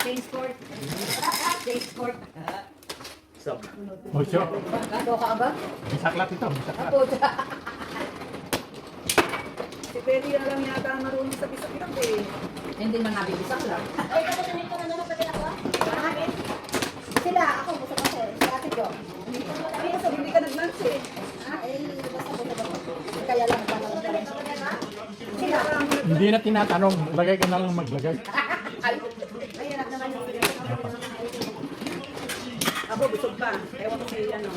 Change court. Change court. Ocho. Gato ka ba? Bisaklat ito, bisaklat. Ako. Si Peli na lang yata ang marunong sa bisak-bisak eh. Hindi man nabibisak lang. Ay, tapos nito na naman pati ako. Sila, ako gusto ko sir. Si ate ko. Ay, kasi hindi ka nag-lunch eh. Basta ko na kaya lang sila. Hindi na tinatanong, lagay ka na lang maglagay. Ay, hirap naman yung Ako, busog pa. Ewan ko si ano.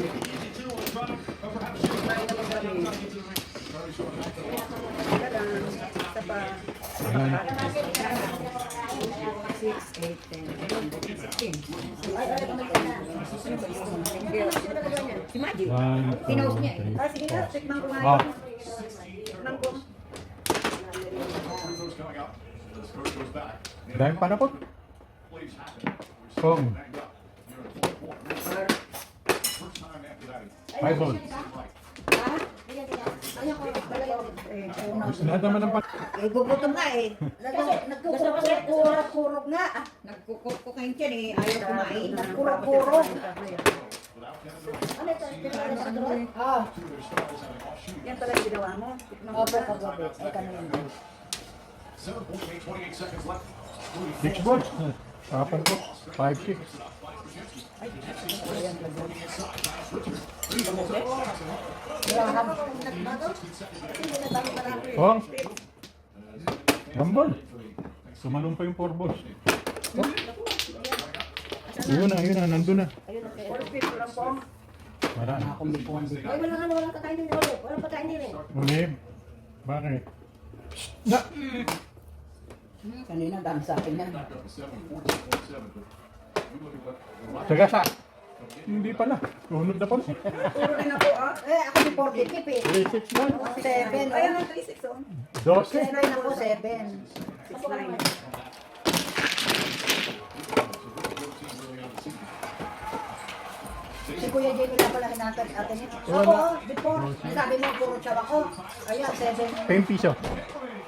Kumain naman kami. Teka lang. Isa pa. 6, 8, 10, 11, 15. Si Maggie. Pinost niya eh. Ah, sige na. Tikman ko nga. Oh. Tikman ko. Dahil para po. Kung. 5 volts. Gusto na naman ng Eh, gugutom nga eh. Nagkukurok-kurok nga. Nagkukurok kayo dyan eh. Ayaw kumain. Nagkurok-kurok. Ah. Yan pala yung ginawa mo. Tikman ko Opo, na. kagabi. Ay, kanina. 6 volts. Kapan po? 5, 6. Oh. Rambol. Sumalong pa yung 4 volts. Oh. Yun na, nandun na. lang po. Wala na. Ay, wala kakain din ulit. Walang pagkain din eh. Ulim. Bakit? Na! Kanina, dami sa akin yan. Taga sa... Hindi pala. Tunod na po. Puro rin ako ah. Eh, ako di 40 tip eh. 3, 6 na. 7. Ayan ang 3-6 oh. 12. 7 ako, 7. 6-9. Si Kuya Jay nila pala hinatag atin niya. Ako, before, sabi mo puro chaw ako. Ayan, 7. 10 piso.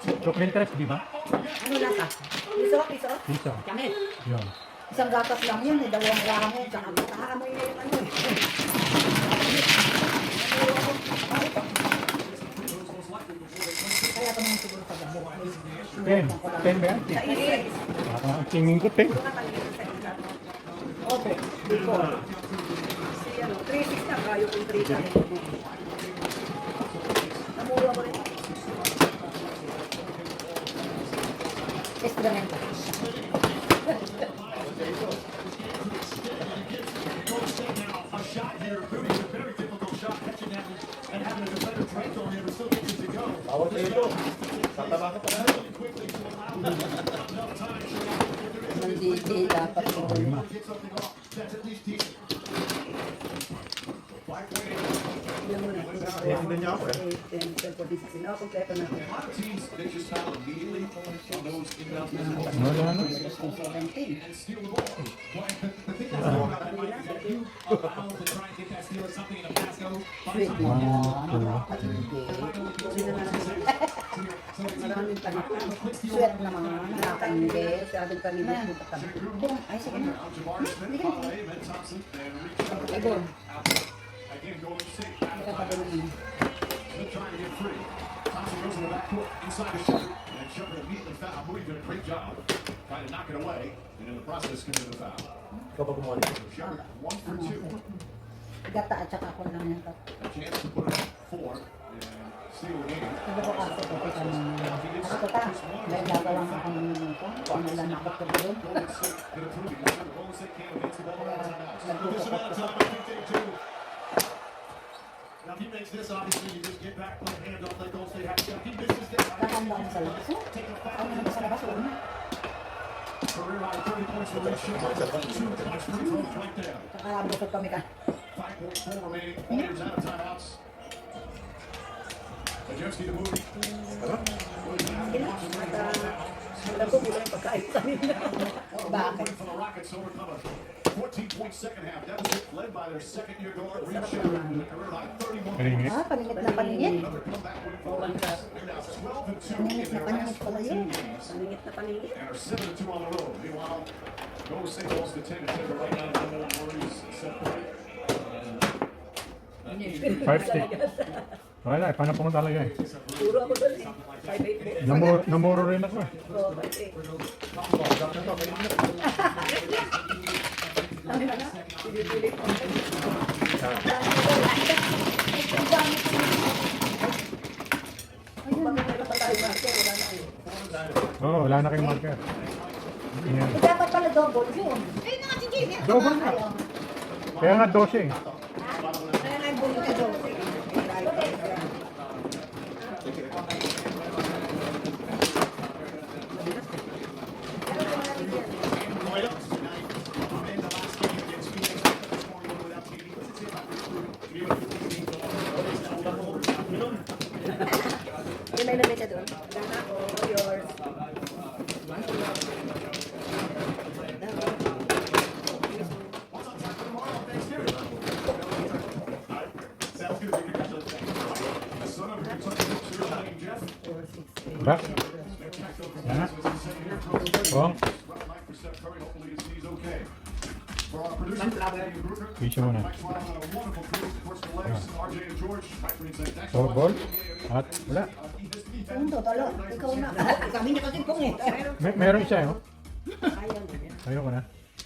Chocolate interest, di ba? Ano lasa? Piso, piso. Piso. Kamit. Yun. Isang gatas lang yun eh, dalawang gamit. Tsaka nakaamoy na yung ano eh. Kaya ito naman siguro sa gabi. 10. 10 ba yan? Ang tingin ko 10. Opo, before. Si ano, 3-6 na. Kayo kung 3 ka. Namura ko rin. Estramento. Hindi dapat Lima. Ilan mo na? 8, 10, 12, 14, 16. Oh, kompleto na. Wala na. 17. Sweet na. Maraming panik. Sweet na mga nakakaindi. Masyadong paninit mo pa kami. Ay, sige na. Hindi ka na. Ibon. Hindi ka pa din. Kapag kumali. Gata at saka ako lang yan. Hindi ko kasi ito kita nyo. Ako ta, may gagawang ako nito. Kung ano lang ako ito doon. Nagluto ko ito. Now, if he makes this, obviously, you just get back, play handoff, let Gold State have a shot. If he misses this, Kakanda ko sa labas. Ano naman sa labas? Una. career high 30 points for Ray Shepard. 2 clutch free throws right there. Nakabukod kami ka. 5.4 remaining. Warriors out of timeouts. Majerski to Moody. Alam ko kulang yung pagkain sa nila. Bakit? For the Rockets to overcome a 14-point second half deficit led by their second-year guard, Reed Shepard, with a career high 31 Kaningit. Ah, paningit na paningit. Another comeback win for the Rockets. They're now 12-2 in Paningit na their paningit last pala 14 yun. games Paningit na paningit. and are 7-2 on the road. Meanwhile, Golden State lost the 10 to right now. The number one Warriors separate. Wala, paano pumunta talaga eh. Puro ako doon eh. 5'8". Namuro rin ako eh. Oo, 5'8". Ano na nga? Pili-pili ko. Baka meron pa tayo marker, wala na kayo. Oo, wala na kayong marker. Yan. Dapat pala double yun. Double na. Kaya nga 12 eh. Kaya nga bulo ka double. May lamig ka doon. Yours. Sounds good. Congratulations. Son of a Kentucky Hoops here playing Jeff. Ba? Yan na. Bong. Mike for Steph Curry. Hopefully his knee's okay. For our producer, Danny Brucker, Issue mo na. Mike Schwab on a wonderful crew. Of course, for Legs, RJ and George. Mike Green saying thanks. Four ball. At wala. Punto, talo. Ikaw na. Kami niya kasi pong eh. Meron isa eh. Oh. Ayoko na.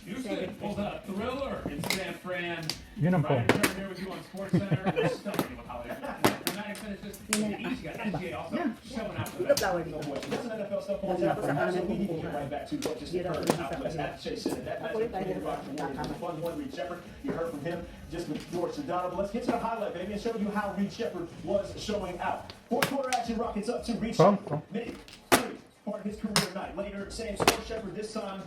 Houston pulls out a thriller in San Fran. Yun ang pong. Ryan Turner here with you on SportsCenter. They're stunning with Holiday. Dramatic finish just easy. Got NJ also showing out for Ito that. flower dito. That's an NFL stuff on tap. Perhaps we need to get right back to what just occurred outlets at Chase Center. That matchup between Rock and Warriors was a fun one. Reed Shepard, you heard from him just with George Sedano. But let's get to the highlight, baby, and show you how Reed Shepard was showing out. Fourth quarter action, Rockets up to Reed Come, Shepard. Mid, three, part of his career night. Later, same score, Shepard this time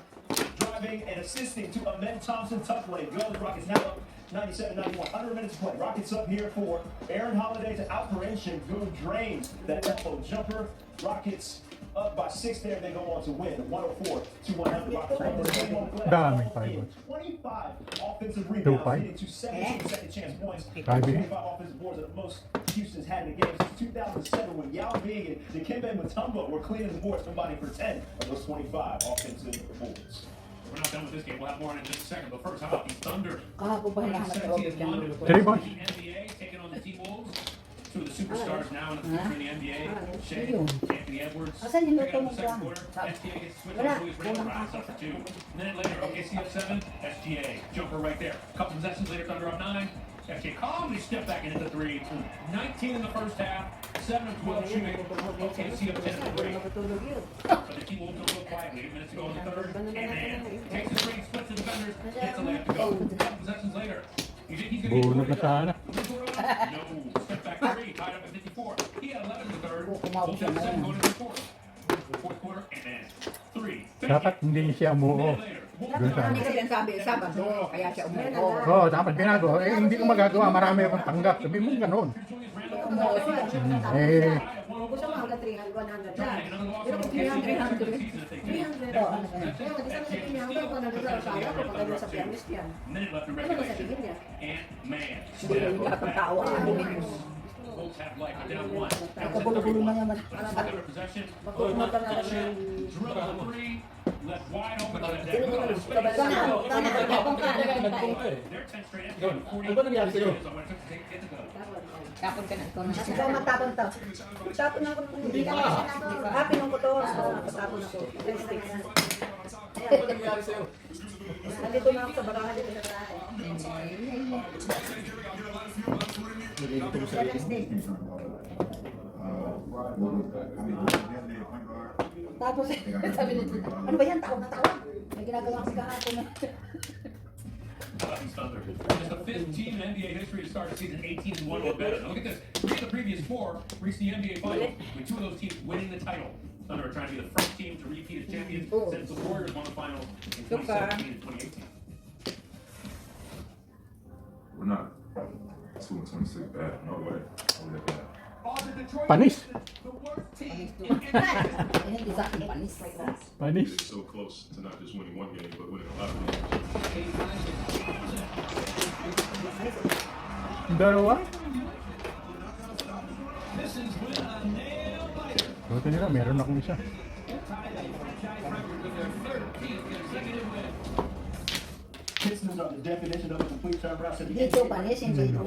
driving and assisting to Amen Thompson. Tough play. Goes Rockets now up 97-91. Under a minute to play. Rockets up here for Aaron Holiday to outparation. Good drains that elbow jumper. Rockets up by 6 there. They go on to win 104-100. Rockets won this game on the glass. Daming All in five. 25 offensive rebounds, 2-5. leading to 17 second chance points. 5 25 offensive boards are the most Houston's had in the game since 2007 when Yao Ming and Dikembe Mutombo were cleaning the boards, combining for 10 of those 25 offensive boards. We're not done with this game. We'll have more in just a second. But first, how about the Thunder? Kahapon pa hinahanap sa Robert yan. 3 points. The NBA taking on the T-Wolves. Two of the superstars now in the future in the NBA. Shea, Yun. Anthony Edwards. Asan yung Picking luto up mo the second dyan? quarter. SGA gets switched Wala. on Louis Randle. Rockets up for 2. A minute later, OKC up 7. SGA jumper right there. Couple possessions later, Thunder up 9. SGA calmly stepped back and hit the 3. 19 in the first half. 7 of 12 shooting. OKC up 10 in the 3. Matulog yun. But the T-Wolves don't look quietly. 8 minutes to go in the third. And man, takes the screen, splits the defenders, hits a layup to go. Couple possessions later. You think he's going to Bunot na sana. No. Step back 3, tied up at 54. He had 11 in the third. Bulls have 7 going into the fourth. Fourth quarter, and then 3. Dapat hindi siya umuo. Doon sa Hindi kasi ang sabi, Sabado, kaya siya umuho. Oo, dapat ginagawa. Eh, hindi ko magagawa. Marami akong tanggap. Sabi mo gano'n. Umuho siya. Eh, Gusto mo hanggang 300, 100 na. Pero kung 300, 300 o ano ba yan? Kaya mag-isa mo sa 300, kung nagdala sa akin, kung pagkano sa pianist yan. Minute left in Ano ba sabihin regulation. niya? And man, Hindi ko yung lahat ng tao ang ano. Bulls have life, but down 1. Nagkagulo-gulo na naman. Another possession. Magkukumot ka na lang ng... Drill the 3. Left wide open. Sino mo na? Ikaw na, tapong ka. They're 10 straight. Ano ba nangyari sa'yo? Tapon ka na. Ikaw na. Ikaw matapon to. Tapon ako ng hindi ka pinong ko to. So, tapon ako. Nandito na ako sa barahan dito sa barahan. Tapos, sabi nito, ano ba yan? Tawag na tawag. May ginagawa kasi kahapon na. Bucks Thunder. It's the 5th team in NBA history to start a season 18-1 or better. Now look at this. 3 of the previous 4 reached the NBA Finals, with 2 of those teams winning the title. Thunder are trying to be the first team to repeat as champions since the Warriors won the finals in 2017 and 2018. We're not 2 and 26 bad. No way. We're that bad. panis. Hindi sa akin, panis. Panis. It's so close to not just winning one game, but winning a lot of games. Dalawa? Buti nila, meron akong isa. Pistons are the definition of a complete turnaround. So the Dito pa niya, hindi ito.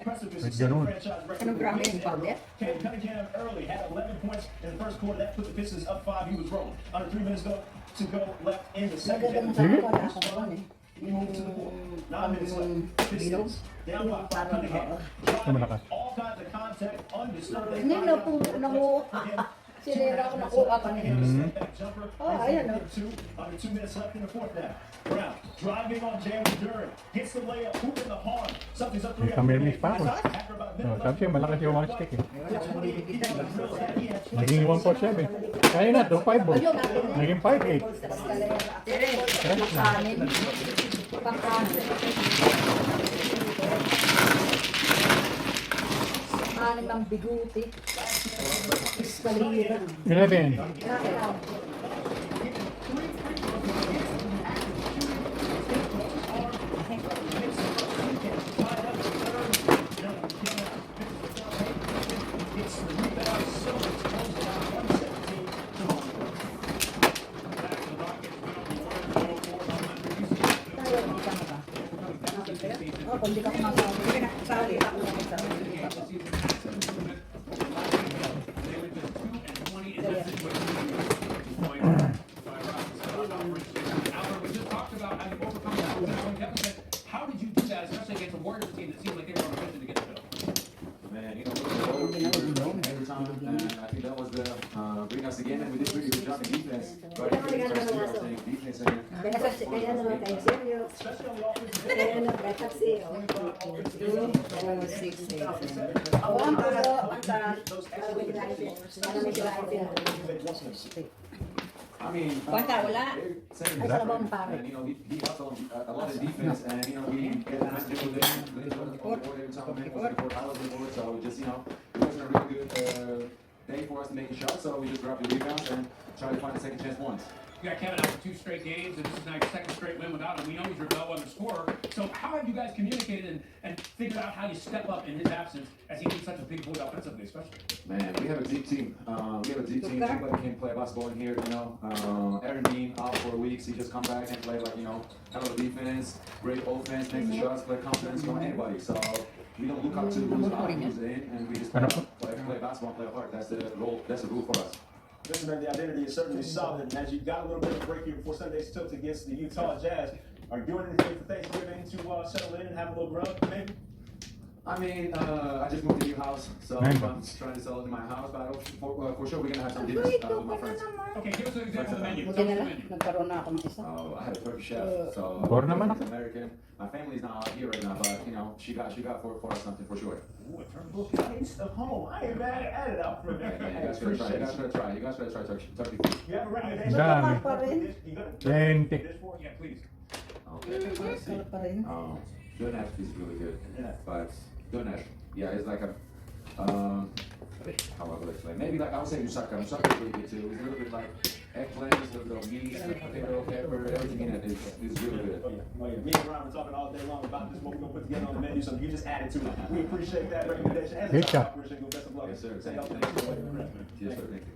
Precipice ganun. franchise record. Anong grabe yung pamilya? Cam Cunningham early had 11 points in the first quarter. That put the Pistons up 5. He was rolling. Under 3 minutes to go left in the second. Magaganda half. sa wala ako doon eh. We move to the fourth. 9 minutes left. Pistons down by Cunningham. Malakas. All kinds of contact undisturbed. They Hindi find na out po that nakuha. Sinira ko nakuha pa niya. Oh, ayan o. Under 2 minutes left in the fourth now. Brown driving on Jalen Duren. Gets the layup. Hooping the horn. Something's up 3. May kamirmis pa ako. Sabi siya, malakas yung one stick eh. Naging 147. Kaya na, 2-5 ball. Naging 5-8. Pakanin. Pakanin. Pakanin ng biguti. Eskalera. 11. Oh, kung di ka kumasabi. Sorry. How did you do that, especially against a Warriors team that seemed like they were on a mission to get the bill? Man, every time, and I think that was the bring us again, and we did really good job in defense. But defense and Kaya naman kayo seryo. Kaya naman kasi. Ang palo, I mean, Basta wala. same Ay, sa labang pare. and he also a lot of defense, and he get a nice dribble there. Every time the man was before I was on board, so just it wasn't a really good day for us to make a shot, so we just grabbed the rebounds and tried to find a second chance once. You got Kevin out for 2 straight games, and this is now your 2nd straight win without him. We know he's your bellwether scorer. So how have you guys communicated and figured out how you step up in his absence as he needs such a big void offensively, especially? Man, we have a deep team. Everybody can play basketball in here, Aaron Bean out for weeks. He just come back and play hell of defense, great offense, makes the shots, play confidence, anybody. So we don't look up to who's out, who's in, and we just play basketball, play hard. That's the rule. That's the rule for us. Listen, man, the identity is certainly solid. And as you got a little bit of a break here before Sunday's tilt against the Utah Jazz, are you doing anything for Thanksgiving to settle in and have a little grub, maybe? I mean, I just moved to a new house, so I'm trying to sell it in my house. But for sure, we're gonna have some dinners with my friends. Okay, give us an example of the menu. Buti Tell us na the lang, menu. nagkaroon na ako ng isa. I had a Turkish chef, so Born naman ako. he's American. My family's not out here right now, but she got for us something for sure. Ooh, a turnbull taste of home. I ain't mad at it out for Yeah, that. man, you guys gotta try. You guys gotta try. You guys gotta try turkey food. You have a recommendation? Dami. Pa rin. You got 20. this for? Yeah, please. Okay, let's see. Sarap pa rin. Donash is really good, but Donash, yeah, it's like a how I would explain. Maybe I would say moussaka. Moussaka is really good too. It's a little bit like eggplant, a little bit of meat, potato, pepper, everything in it is really good. Oh yeah. Me and Ryan were talking all day long about this, what we're gonna put together on the menu, so you just added to it. We appreciate that recommendation. And Good the job. operation, go best of luck. Yes, sir. Say Thank hello you. to the Yes, sir. Thank you.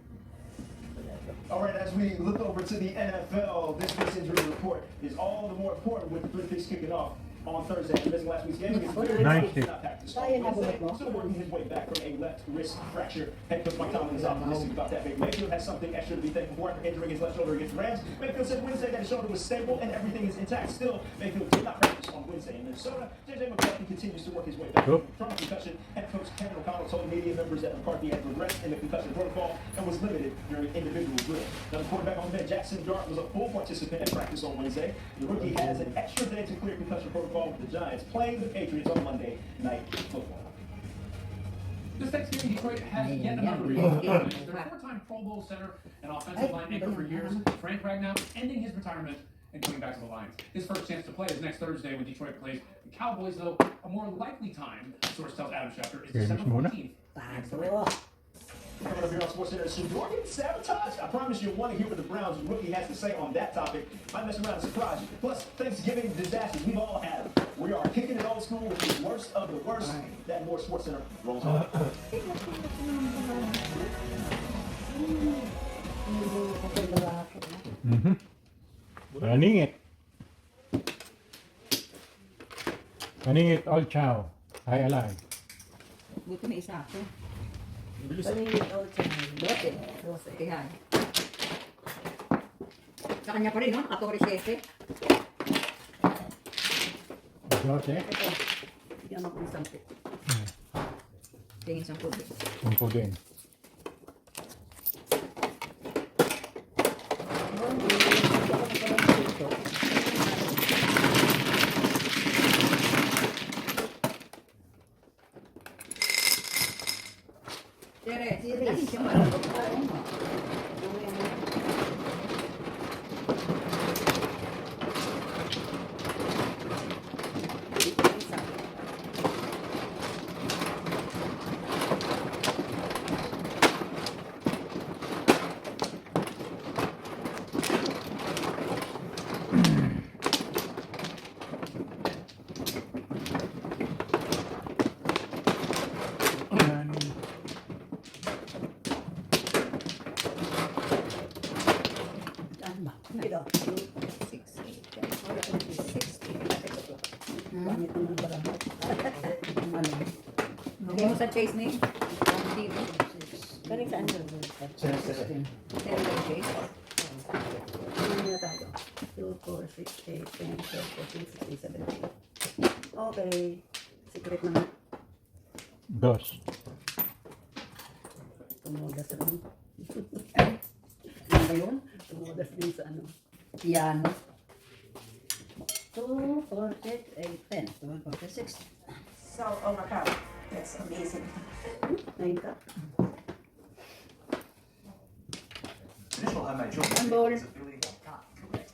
All right, as we look over to the NFL, this week's injury report is all the more important with the Three Picks kicking off on Thursday. After missing last week's game against the Bears, 90. he's not back to start Wednesday. Still working his way back from a left wrist fracture. Head coach Mike Tomlin is optimistic about that. Baker Mayfield has something extra to be thankful for after injuring his left shoulder against the Rams. Mayfield said Wednesday that his shoulder was stable and everything is intact. Still, Mayfield did not practice on Wednesday in Minnesota. J.J. McCarthy continues to work his way back from a concussion. Head coach Kevin O'Connell told media members that McCarthy had regressed in the concussion protocol and was limited during individual drill. Now, the quarterback on the bench, Jackson Dart, was a full participant in practice on Wednesday. The rookie has an extra day to clear concussion protocol with the Giants, playing the Patriots on Monday Night Football. This Thanksgiving, Detroit has yet another reason. Their 4-time Pro Bowl center and offensive line anchor for years, Frank Ragnow, ending his retirement and coming back to the Lions. His first chance to play is next Thursday when Detroit plays the Cowboys, though a more likely time, the source tells Adam Schefter, is December 14th. Paso. Coming up here on SportsCenter, should Jordan sabotage? I promise you'll want to hear what the Browns rookie has to say on that topic. Might mess around and surprise you. Plus, Thanksgiving disasters, we've all had them. We are kicking it old school with the worst of the worst. That more SportsCenter rolls on. Running it. Maningit all chow. Ay alay. Buti may isa ako. Paligid all channel. 12. Kaya. Sa kanya pa rin, no? 14. Dote. Ito. Bigyan mo ko ng 10. Tingin sa tubig. Sampo din. Tere, lagi siya malabot. Yan. Saan ba? Ito. 6, 8, 10, 11, 16. Lagay mo sa chase ni? TV. Galing saan ba? Tere lang chase. Ano na tayo? 2, 4, 6, 8, 10, 12, 14, 16, 17. Okay. Secret naman. Dos. Tumudas rin. Ano ba yun? Tumudas din sa ano? Piano. 2, 4, 6, 8, 10. 2, 4, 6. So, oh my God. That's amazing. 9 ka. Traditional homemade children. Ang ball. is a Billy Bob cut.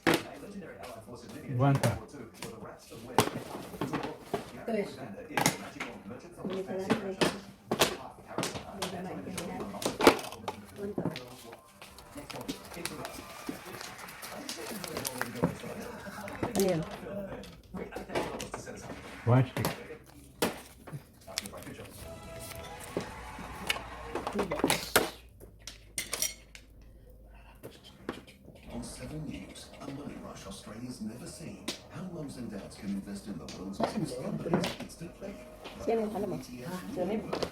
A legendary Allied force admitted Guanta. in World War II for the rats of West. Ito eh. Alexander is a magical merchant from the Hindi pala fancy rin. half character. Hindi na maintindihan. Ano yun? One stick. On 7 News, a money rush Australia's never seen. How mums and dads can invest in the world's biggest companies instantly. Sino yung alam mo? Sino?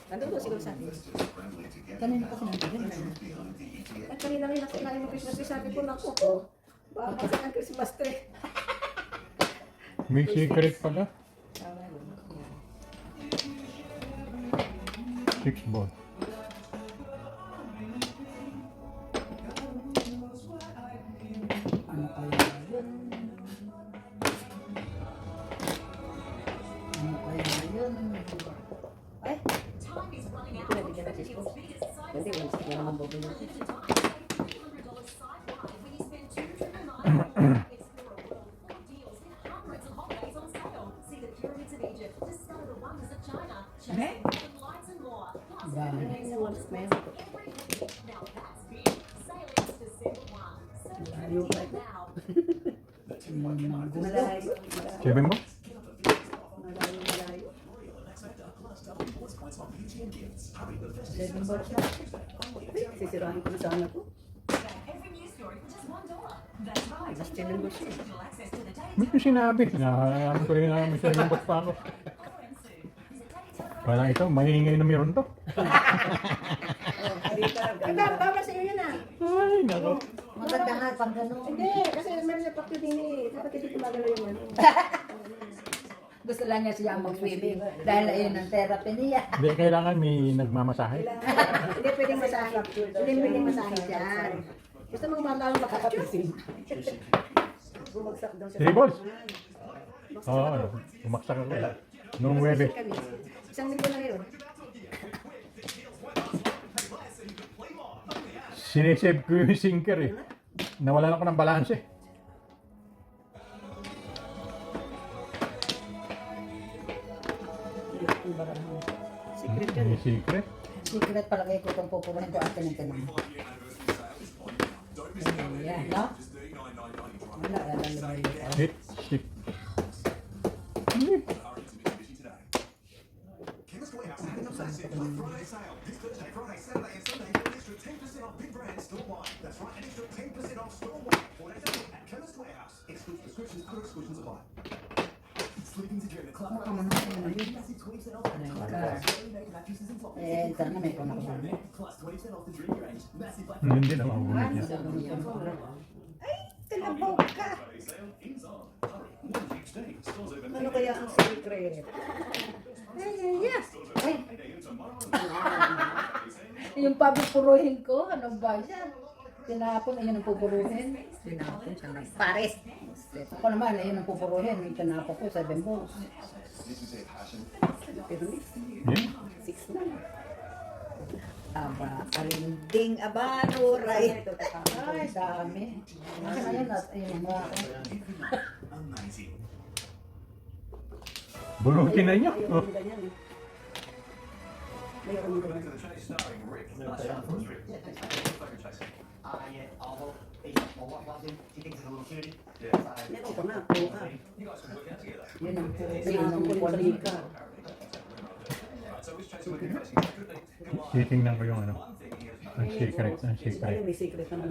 Nandun ko siguro sa akin. Investors scrambling to get Kanina that. kasi nandun The truth behind the ETF. At kanina rin ako kinain mo Christmas tree, sabi ko, naku ko. Baka kasi ang Christmas tree. May secret pala. 6 ball. Ano kaya yun? Ano kaya yun? Ay! Ito na bigyan natin ko. Pwede, hindi naman bobo yun. Ayaw ba? Malayo. 7 ball? Malayo. 7 balls na. Sisirahin ko na sana ko. Just 7 balls na. May ko sinabi. Nakayaan ko rin namin sa yung bot pa ako. Parang ito, mahingay na meron to. Ay, bawal sa iyo yun ah. Ay, nako. Maganda nga pang gano'n. Hindi, kasi meron sa pakyo din eh. Dapat hindi kumagalaw yung ano. Gusto lang niya siya mag-swimming dahil ayun ang therapy niya. Hindi, kailangan may nagmamasahe. Hindi pwedeng masahe. Hindi pwedeng masahe dyan. Gusto mong mabalang makakapit. Bumagsak daw siya. 3 balls? Oo, bumaksak ako. Nung webe. Isang linggo na yun. Sinisave ko yung sinker eh. Nawalan ako ng balanse. Secret yun. May secret. Secret pala kayo kung pupuruhin ko atin ng tanong. Yan, no? Wala, alam mo yun. Hit, stick. Chemist Warehouse having a massive Black Friday sale. This Thursday, Friday, Saturday and Sunday, get an extra 10% off big brands store-wide. That's right, an extra 10% off store-wide. For next week at Chemist Warehouse. Excludes prescriptions, other exclusions apply. Sleep Mukha mo na yun. Eh, sana may kung nakabili. Hindi na mahuhulog niya. Ay, talabaw ka! Ano kaya ang secret? Ay, yes! Ay! Yung pabupuruhin ko, ano ba siya? Tinapon, ayun ang pupuruhin. Tinapon siya ng pares. Ako naman, ayun ang pupuruhin. Yung tinapon ko, 7 balls. Pero Yeah? 6 na. Aba, arinding abano, right? Ay, dami. Akin na yun, at ayun ang mga Bulutin na niyo. Ayaw yung ganyan eh. Ayaw yung ganyan. Meron ko na, kuha. yun ang Tinapon ko yung balika. Titingnan ko yung ano. Ang secret. Ang Ay, secret. may secret naman.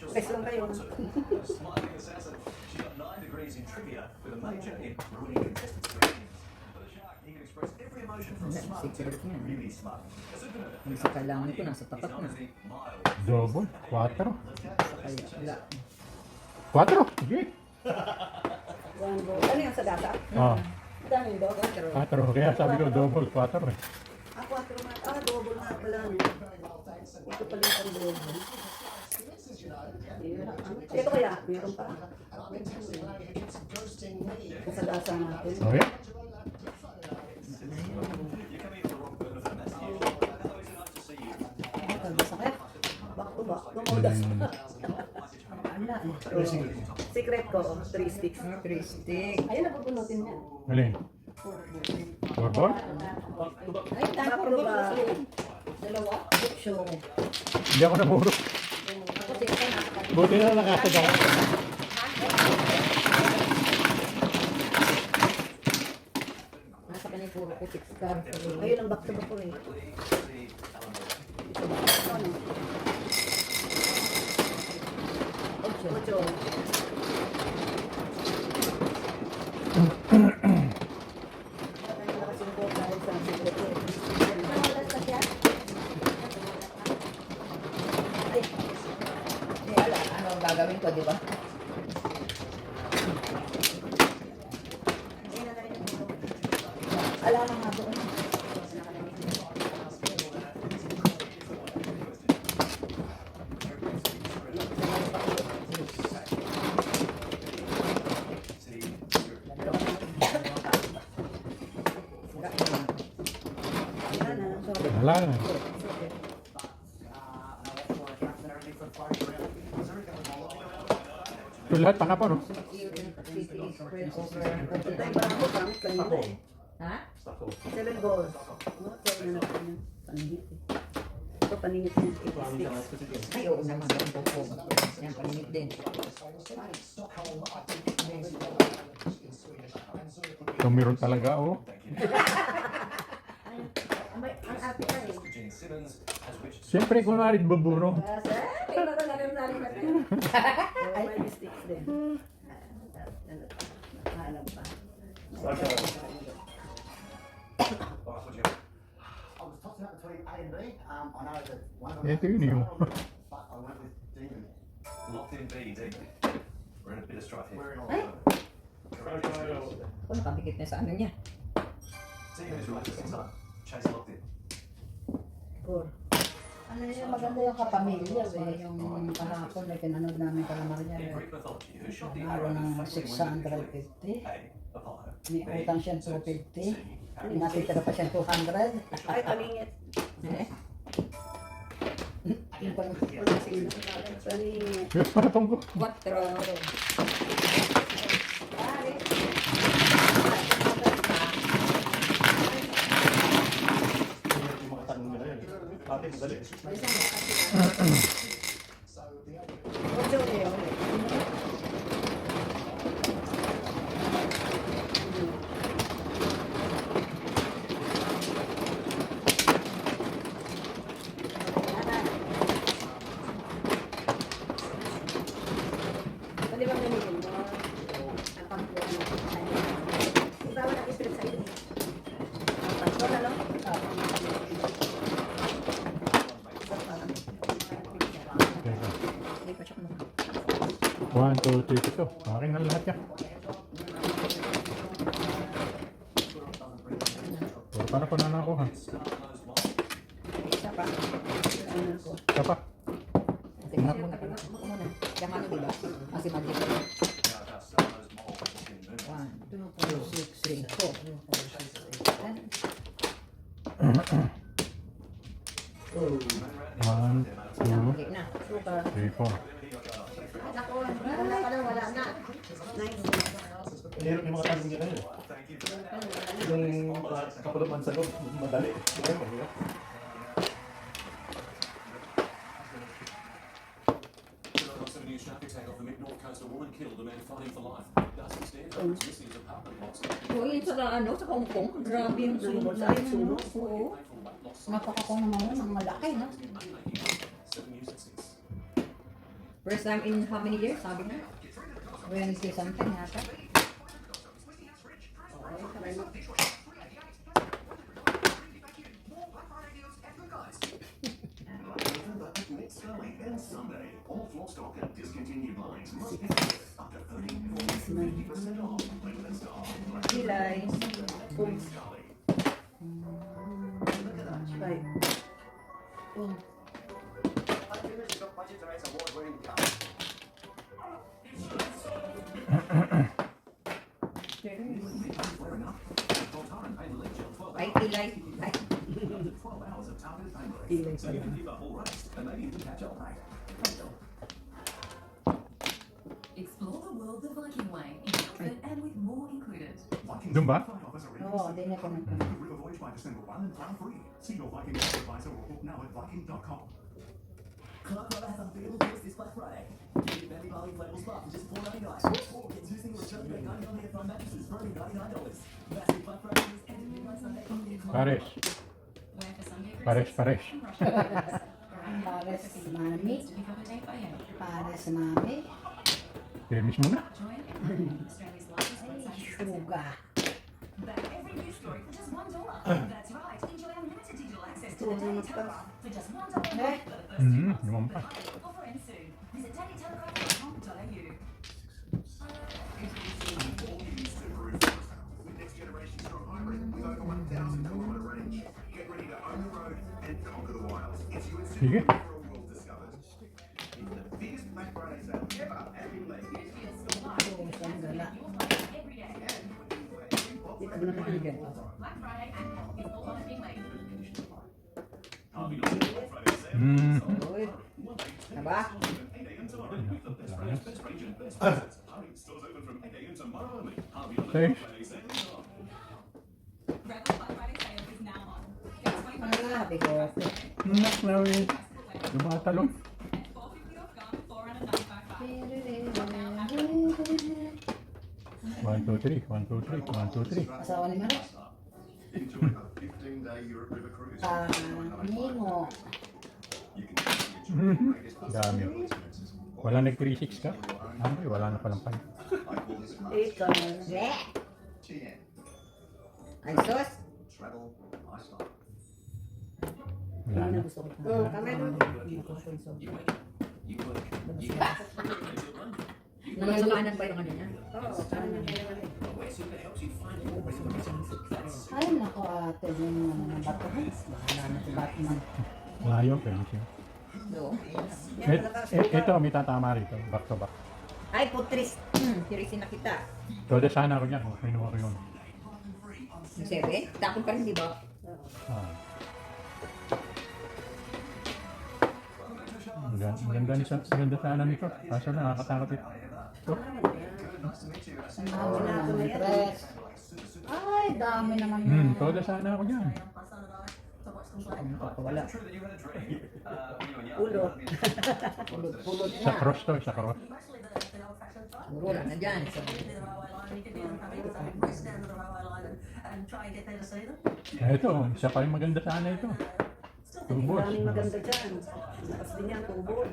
Press lang kayo. She got 9 degrees in trivia with a major in ruining contestants' routines. For the Shark, he can express every emotion from smart to secret niya. really smart. A superman Ang sa kailangan ko, nasa tapat is na. honestly mild. Double. 4. Ay, wala. 4. Sige. One ball. Ano yung sa data? Ah, Dami ba? 4. Kaya sabi ko double 4 eh. Ah, 4 nga. Ah, double nga pala. Ito pala yung double. Ito kaya, meron pa. Sa dasa natin. Okay. Sakit. Back to back. Lumodas. Wala eh. Secret ko, 3 sticks. 3 stick. Ayun, napupunutin niya. Alin? 4 ball? Ay, Back tapo to ba? back. Dalawa? Sure. Hindi ako naburo. Ako din, ako nakakalimutan. Buti na nakasagaw. Nasa kanya puro ko 6 cards. Ayun ang back to back ko eh. Ano? 8. Wala, ano ang gagawin ko, di ba? Ala na nga doon. Wala na. Ito lahat pangapo, no? Ha? 7 balls. Oh, 7 na natin yun. Paningit eh. Ito paningit niya. 86. Ay, oo naman. Ang buko. Yan, palimit din. Ito meron talaga, oh. Ang ate ka eh. Gene Simmons has reached Siyempre, kung narin buburo. Ay, may sticks din. Alam pa. Ito yun yung. locked in B, D. We're in a bit of strife here. Kung nakabikit na sa ano niya. Team is right this time. Chase locked in. 4. Ano yung maganda yung kapamilya eh. Yung kahapon ay pinanood namin Kalamarya. In Greek mythology, who shot the Naro arrow ng that fatally went 650. A. Apollo. May B. utang siyang 250. Natitira pa siyang 200. Ay, paningit. Eh? Yung pang Paningit. Yes, para tungko. 4. Ocho eh, okay. Pwede bang gamitin mo? Ang pangkuhan natin. 1, 2, 3, ito. Akin na lahat yan. Pero paano ko na nakuha? Isa pa. Ano ko? Isa pa. Tingnan mo na pala. Ako muna. Yung ano, diba? Kasi magic. 1, 2, 3, 4. 1, 2, Okay na. 3, 4. Naku, wala ka na, wala na. Hirap yung mga tanong niya kayo. Yung couple of months ago, madali. Ngayon, mahirap. News traffic takeoff the mid-north coast. A woman killed, a man fighting for life. Dusty Stanford was missing his apartment blocks. Uy, sa ano, sa Hong Kong. Grabe yung sunod sa ano. Oo. Napakakong naman ng malaki, no? 7 years since. First time in how many years? Sabi na. 20 something yata. Next Sunday and Sunday, all floor stock and discontinued lines must be up to 30% off. Limited stock. Kilay. Ay, kilay. Ay. 12 hours of targeted pain relief. So you can keep up all right and maybe even catch up night. Explore the world the Viking way in outfit and with more included. Doon ba? Oo, di na ko na. River voyage by December 1 and plan free. See your Viking advisor or book now at Viking.com. Clark Roller has some beautiful deals this Black Friday. Get Bentley Barley Inflatable Spa for just $4.99. Or get 2 single return rate 99 hair foam mattresses for only $99. Massive Black Friday deals ending midnight Sunday. Pares. Wear for Sunday Pares, pares. Pares, mami. to pick up a date by hand. Pares, mami. Timis mo na. Join Australia's largest website. Suga. Back every news story for just $1. That's right. Enjoy unlimited digital access to the Daily Telegraph for just $1 for the first 2 months. Naman pa. Offer ends soon. Visit dailytelegraph.com.au. With next generation strong hybrid with over 1,000 kilometer range. Get ready to own the road and conquer the wilds. It's you and Sige. Super World discovered. It's the biggest Black Friday sale ever at Finlay. Every day. Dito mo na kaibigan. Black Friday is all on a big lake. Harvey Norman Black Friday sale. Uy. Diba? 8 a.m. tomorrow with the best price, best region, best prices. Hurry, stores open from 8 a.m. tomorrow only. Harvey Norman Okay. Black Friday sale is on. Rebel Black Friday sale is now on. Get 25% Ah, bigote. Nak na rin. Lumatalon. and 450 off gum, 495 1, 2, 3. 1, 2, 3. 1, 2, 3. Asawa ni Maro. Enjoy a 15-day Europe River cruise. Nimo. You can enjoy the greatest Dami. Wala nag-36 ka? Ay, wala na palang pala. I call this Ito. Yeah. TN. Ay, sus. Travel lifestyle. Wala na. Gusto ko. Kami nun. Nangyayamanan ba yung ano niya? Oo, kami nun. Ay, nako ate. Yung ano ng bato. Bahala na si Batman. Layo, pwede siya. Doon. Ito, may tatama rito. Back to back. Ay, putris. Tirisin na kita. Todo sana ako niyan. Kinuha ko yun. Yung sebe? Tapon pa rin, di ba? Ah. Maganda sana nito. Kaso nakakatakot ito. Sanabi na ako ng tres. Ay, dami naman yun. Todo sana ako niyan. Wala. Pulot. Pulot Sa na. cross to, sa cross. Puro lang na dyan. So, Ito, isa pa yung maganda sana ito. Tubos. Maraming maganda dyan. Lakas din yan, tubos.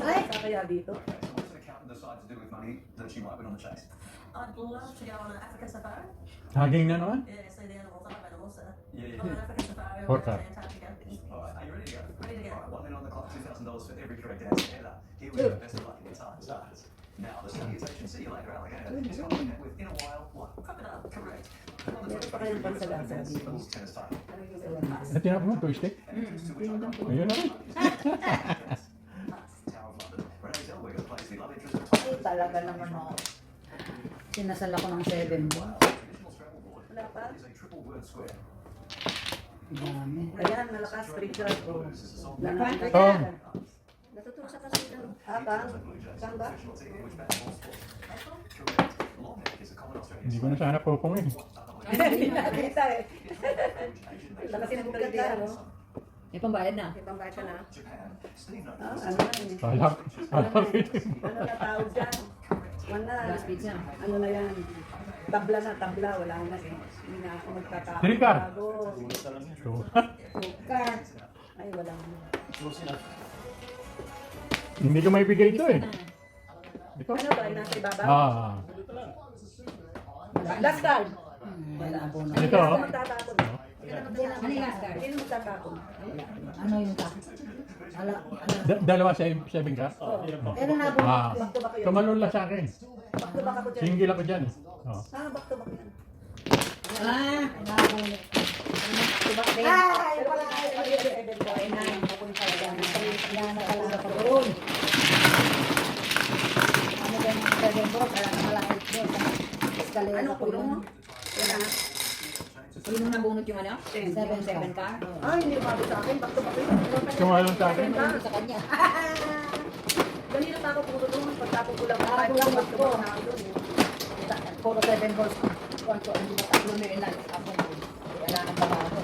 ay, Kaya dito. What's an accountant decide to do with money that she might win on the chase? I'd love to go on an African safari. Haging na naman. Yeah, see the animals. I love animals, so. Yeah, On an African safari or Porta. Antarctica. Alright, are you ready to go? Ready to go. Alright, 1 minute on the clock, $2,000 for every correct answer. Heather. Here we go, best of luck in your time starts Now, the salutation, see you later, alligator, is coming with, in a while, what? Crocodile, correct. Meron pa kayong pansalasa dito. Tennis title. Ano tinapos mo? Joystick? Ayun na rin. Tower of London. Renee Zellweger plays the love interest of Tom. Ay, talaga naman ako. Sinasal ako ng 7 mo. Traditional Scrabble board. Wala pa? Is a triple word square. Dami. Ayan, malakas, trigger. This is a song Oh, Natutulog sa kasitan. Kang? Kang ba? traditional team in which basketball sport. Correct. Long neck is a common Australian hindi ko na sana pupong eh. Hindi nakita eh. Lakas yung bugat na, ano? May pambayad na. May pambayad ka na. Japan. Steve knows. Ano na yun? Kala ko. Ano na tawag dyan? Wala. Last pizza. Ano na yan? Tabla na, tabla. Wala na eh. Hindi na ako magtatapos. Trigger. Sukar. Ay, wala na. Hindi ko may bigay ito eh. Ito? Ano ba? Nasa ibaba? Ah. Last card. Wala po na. Ito. Hindi na magtatapon. Ano yung last card? Hindi na magtatapon. Ano yung ta? Ala, ano? Dalawa 7 ka? Ano na po? Ah. Back to back yun. Tumalon lang sa akin. Back to back ako dyan. Single ako dyan. Oh. Back to back yan. Ah, nakakulit. Tubak din. Ay, wala na. Ay, na. Pupunta ka dyan. Wala na talaga pa doon. Ano ba yung 7 board? Wala na malakit doon. Escalera Ano, ko kulong mo? yun. Yan na. Sino nabunot yung ano? 7 ka? Ay, hindi umabot sa akin. Back to back yun. Tumalon sa akin. Ano sa kanya? Kanina pa ako puro doon. Pagtapon ko lang. Ah, kulang back to ko. back na ako doon. Puro 7 balls. Kuwan ko, hindi ba tatlo na ilan? Ako, wala nang babago.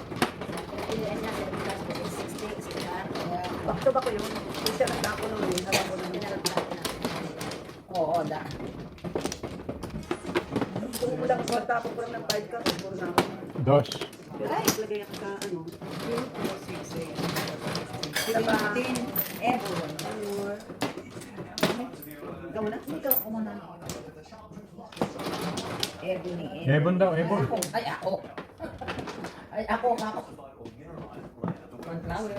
Back to back ko yun. Hindi siya nagtapon nung yun. Alam ko nung yun. Oo, da. Kung ko lang pagtapon ko lang ng 5 ka. Puro na ako. Dos. Ay, lagay ako sa ano. 17. Everyone. Ikaw na? Ikaw, kumuna. Ebony. Ebon daw, Ebon. Ay, ako. Ay, ako. Sunflower.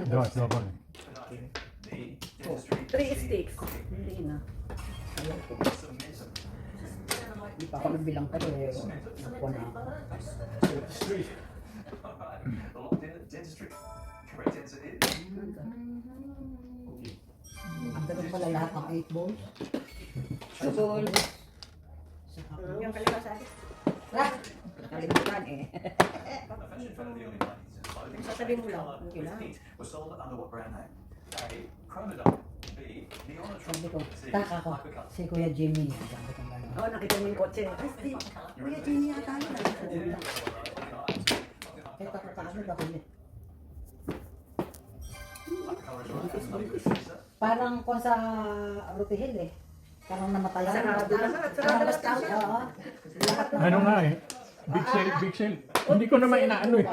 Dos, double. 3 sticks. Hindi na. Hindi pa ako nagbilang pa eh. Ako na. Dentistry. Correct answer is. Ang ganun pala lahat ng 8 balls. Subol. Yung kaliwa sa akin. Ah! Nakalimutan eh. Sasabihin mo lang. Okay lang. Was sold under what brand name? A. Chronodome. B. Neon Sabi ko, taka ko. Si Kuya Jimmy. Sabi ko gano'n. Oo, nakita mo yung kotse. Ay, Steve. Kuya Jimmy yata yun. Kahit ako kaagad ako yun. Parang kung sa Rutihil eh. Parang namatay. Sarado lahat. Sarado lahat. Oo. Lahat na. Ano nga eh. Big sale, big sale. Hindi ko naman inaano eh.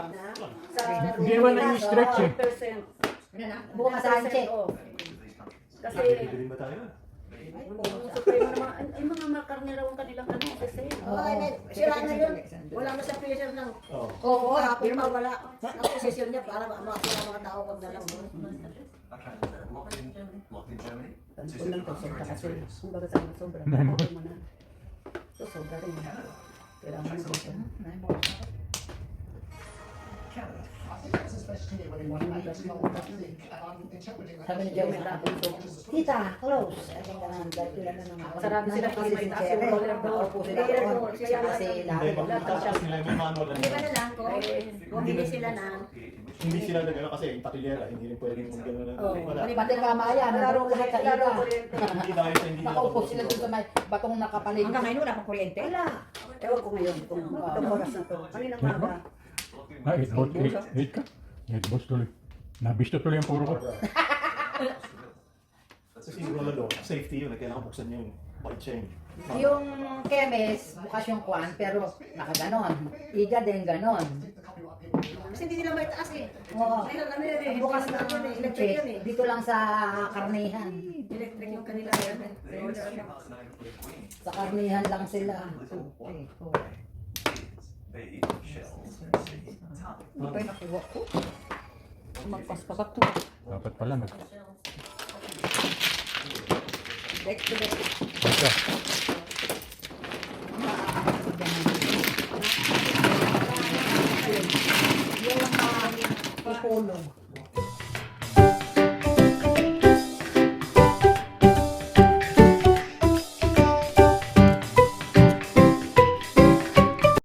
Hindi naman na-stretch eh. 1%. Bukas sa check. Kasi, supremo naman, ay mga makarne raw ang kanilang ano, kasi. Sira na yun. Wala na sa pressure ng Oo. pirma, wala. Ang posisyon niya para makasira mga tao pag dalaw mo. Okay. Locked in Germany. Kulang to, sobra kasi. Kumbaga sa mga sobra. Mo na. So, sobra rin. Kailangan mo gusto. Canada. Sabi ni Joey, Tita, close. Ay, ganun. Dahil sila na naman. Sarado sila kasi kasi si may taas Jerry. yung roller doon. Nakaupo sila Hindi, doon. siya Kasi lahat Hindi ba na lang ko? Kung hindi sila na. Hindi sila na gano'n kasi yung patilyera, hindi rin pwedeng kung gano'n na. Oo. Wala. Pati kamaya, naroon lahat sa Laro ila. kuryente. Hindi dahil sa hindi Nakaupo sila doon sa may batong nakapalig. Hanggang ngayon wala pang kuryente? Wala. Ewan ko ngayon kung itong oras na to. Kanina maga. Ah, 8 balls, 8 ka? 8 balls tuloy. Nabisto tuloy ang puro ko. Kasi siguro na doon, safety yun, kailangan buksan yung bike chain. Yung kemes, bukas yung kwan, pero nakaganon. Iga din ganon. Kasi hindi nila may taas eh. Oo. Ayun, ano yun eh. Bukas Bukas na na yun eh. Electric yun eh. dito lang sa karnihan. Electric yung kanila yan. Sa karnihan lang sila. Okay. B. Shells. C. Tongue. Hindi pa yung nakuha ko. Magpas pa ba ito? Dapat pala nag... Back to back. Basta. Yung mga ipulong.